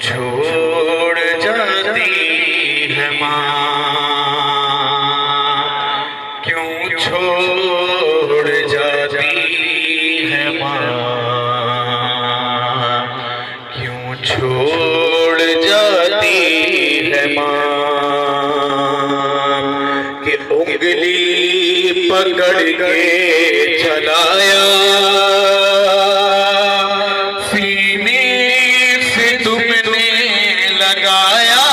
छोड़ जाती है माँ, क्यों छोड़ जाती है माँ, क्यों छोड़ जाती है माँ, कि उंगली पकड़ के चलाया सीने से तुमने लगाया,